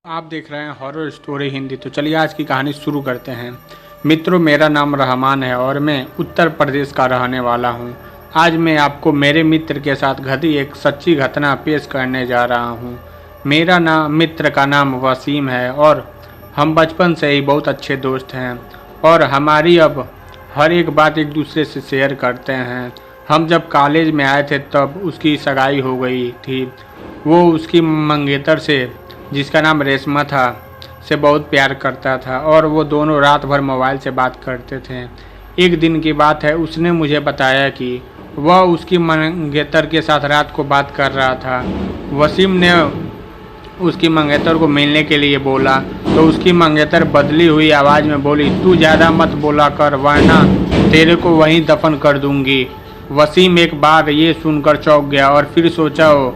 आप देख रहे हैं हॉरर स्टोरी हिंदी। तो चलिए आज की कहानी शुरू करते हैं। मित्रों, मेरा नाम रहमान है और मैं उत्तर प्रदेश का रहने वाला हूं। आज मैं आपको मेरे मित्र के साथ घटी एक सच्ची घटना पेश करने जा रहा हूं। मेरा मित्र का नाम वसीम है और हम बचपन से ही बहुत अच्छे दोस्त हैं और हमारी अब हर एक बात एक दूसरे से शेयर करते हैं। हम जब कॉलेज में आए थे तब उसकी सगाई हो गई थी। वो उसकी मंगेतर से, जिसका नाम रेशमा था, से बहुत प्यार करता था और वो दोनों रात भर मोबाइल से बात करते थे। एक दिन की बात है, उसने मुझे बताया कि वह उसकी मंगेतर के साथ रात को बात कर रहा था। वसीम ने उसकी मंगेतर को मिलने के लिए बोला तो उसकी मंगेतर बदली हुई आवाज़ में बोली, तू ज़्यादा मत बोला कर वरना तेरे को वहीं दफन कर दूंगी। वसीम एक बार ये सुनकर चौंक गया और फिर सोचा हो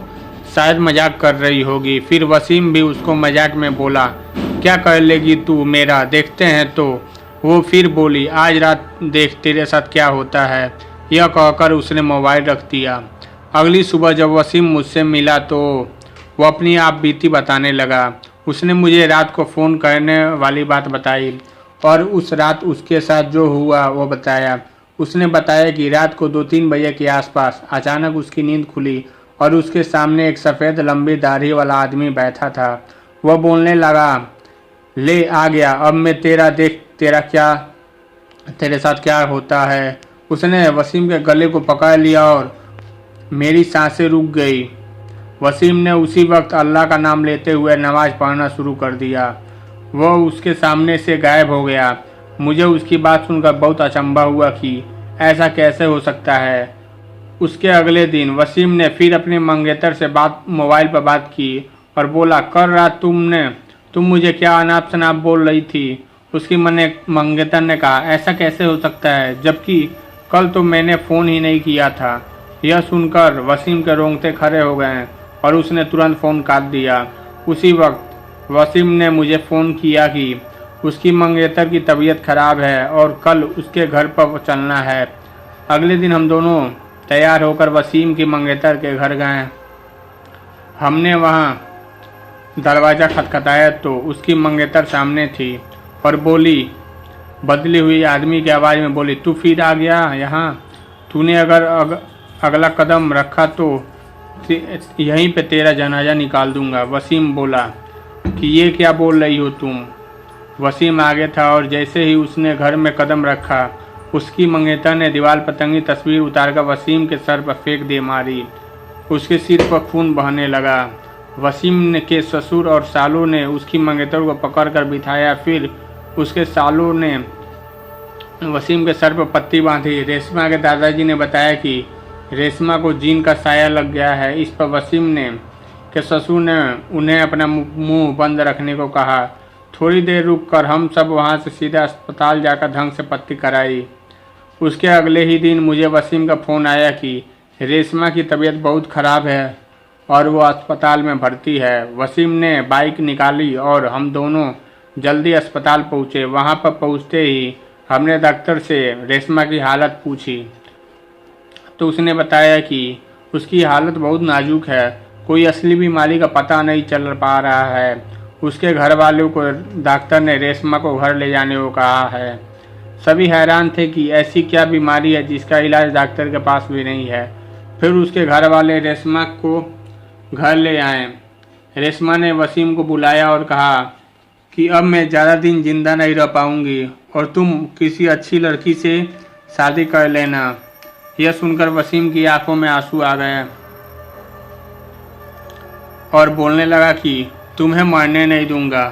शायद मजाक कर रही होगी। फिर वसीम भी उसको मजाक में बोला, क्या कर लेगी तू मेरा, देखते हैं। तो वो फिर बोली, आज रात देख तेरे साथ क्या होता है। यह कहकर उसने मोबाइल रख दिया। अगली सुबह जब वसीम मुझसे मिला तो वो अपनी आप बीती बताने लगा। उसने मुझे रात को फ़ोन करने वाली बात बताई और उस रात उसके साथ जो हुआ वो बताया। उसने बताया कि रात को 2-3 बजे के आसपास अचानक उसकी नींद खुली और उसके सामने एक सफ़ेद लंबी दाढ़ी वाला आदमी बैठा था। वह बोलने लगा, ले आ गया, अब मैं तेरा देख तेरे साथ क्या होता है। उसने वसीम के गले को पकड़ लिया और मेरी सांसें रुक गई। वसीम ने उसी वक्त अल्लाह का नाम लेते हुए नमाज पढ़ना शुरू कर दिया। वह उसके सामने से गायब हो गया। मुझे उसकी बात सुनकर बहुत अचंभा हुआ कि ऐसा कैसे हो सकता है। उसके अगले दिन वसीम ने फिर अपने मंगेतर से मोबाइल पर बात की और बोला, कल रात तुम मुझे क्या अनाप शनाप बोल रही थी। उसकी मंगेतर ने कहा, ऐसा कैसे हो सकता है जबकि कल तो मैंने फ़ोन ही नहीं किया था। यह सुनकर वसीम के रोंगटे खड़े हो गए और उसने तुरंत फ़ोन काट दिया। उसी वक्त वसीम ने मुझे फ़ोन किया कि उसकी मंगेतर की तबीयत खराब है और कल उसके घर पर चलना है। अगले दिन हम दोनों तैयार होकर वसीम की मंगेतर के घर गए। हमने वहाँ दरवाज़ा खटखटाया तो उसकी मंगेतर सामने थी और बोली, बदली हुई आदमी की आवाज़ में बोली, तू फिर आ गया यहाँ। तूने अगर अगला कदम रखा तो यहीं पे तेरा जनाजा निकाल दूंगा। वसीम बोला कि ये क्या बोल रही हो तुम। वसीम आगे था और जैसे ही उसने घर में कदम रखा उसकी मंगेतर ने दीवार पर टंगी तस्वीर उतारकर वसीम के सर पर फेंक दे मारी। उसके सिर पर खून बहने लगा। वसीम के ससुर और सालों ने उसकी मंगेतर को पकड़कर बिठाया। फिर उसके सालों ने वसीम के सर पर पट्टी बांधी। रेशमा के दादाजी ने बताया कि रेशमा को जीन का साया लग गया है। इस पर वसीम के ससुर ने उन्हें अपना मुंह बंद रखने को कहा। थोड़ी देर रुक कर हम सब वहाँ से सीधा अस्पताल जाकर ढंग से पट्टी कराई। उसके अगले ही दिन मुझे वसीम का फ़ोन आया कि रेशमा की तबीयत बहुत ख़राब है और वो अस्पताल में भर्ती है। वसीम ने बाइक निकाली और हम दोनों जल्दी अस्पताल पहुँचे। वहाँ पर पहुँचते ही हमने डॉक्टर से रेशमा की हालत पूछी तो उसने बताया कि उसकी हालत बहुत नाजुक है, कोई असली बीमारी का पता नहीं चल पा रहा है। उसके घर वालों को डॉक्टर ने रेशमा को घर ले जाने को कहा है। सभी हैरान थे कि ऐसी क्या बीमारी है जिसका इलाज डॉक्टर के पास भी नहीं है। फिर उसके घर वाले रेशमा को घर ले आए। रेशमा ने वसीम को बुलाया और कहा कि अब मैं ज़्यादा दिन जिंदा नहीं रह पाऊंगी और तुम किसी अच्छी लड़की से शादी कर लेना। यह सुनकर वसीम की आंखों में आंसू आ गए और बोलने लगा कि तुम्हें मरने नहीं दूंगा।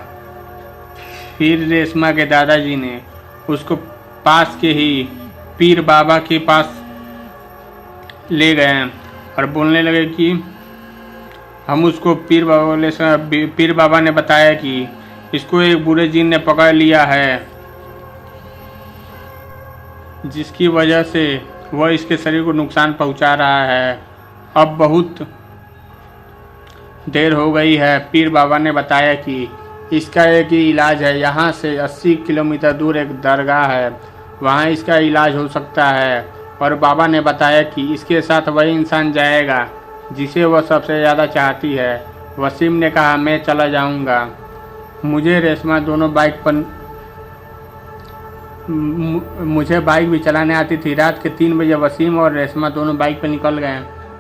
फिर रेशमा के दादाजी ने उसको पास के ही पीर बाबा के पास ले गए और बोलने लगे कि हम उसको पीर बाबा ने बताया कि इसको एक बुरे जिन ने पकड़ लिया है जिसकी वजह से वह इसके शरीर को नुकसान पहुंचा रहा है। अब बहुत देर हो गई है। पीर बाबा ने बताया कि इसका एक ही इलाज है, यहाँ से 80 किलोमीटर दूर एक दरगाह है, वहाँ इसका इलाज हो सकता है। और बाबा ने बताया कि इसके साथ वही इंसान जाएगा जिसे वह सबसे ज़्यादा चाहती है। वसीम ने कहा, मैं चला जाऊँगा। मुझे रेशमा दोनों बाइक पर मुझे बाइक भी चलाने आती थी। रात के 3 बजे वसीम और रेशमा दोनों बाइक पर निकल गए,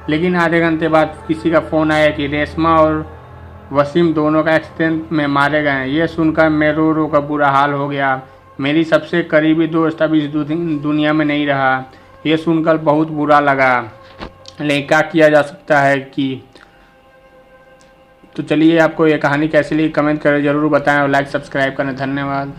लेकिन आधे घंटे बाद किसी का फ़ोन आया कि रेशमा और वसीम दोनों का एक्सीडेंट में मारे गए। ये सुनकर मैं रो रो का बुरा हाल हो गया। मेरी सबसे करीबी दोस्त अब इस दुनिया में नहीं रहा। ये सुनकर बहुत बुरा लगा, लेकिन क्या किया जा सकता है कि तो चलिए, आपको ये कहानी कैसी लगी कमेंट कर ज़रूर बताएं और लाइक सब्सक्राइब करें। धन्यवाद।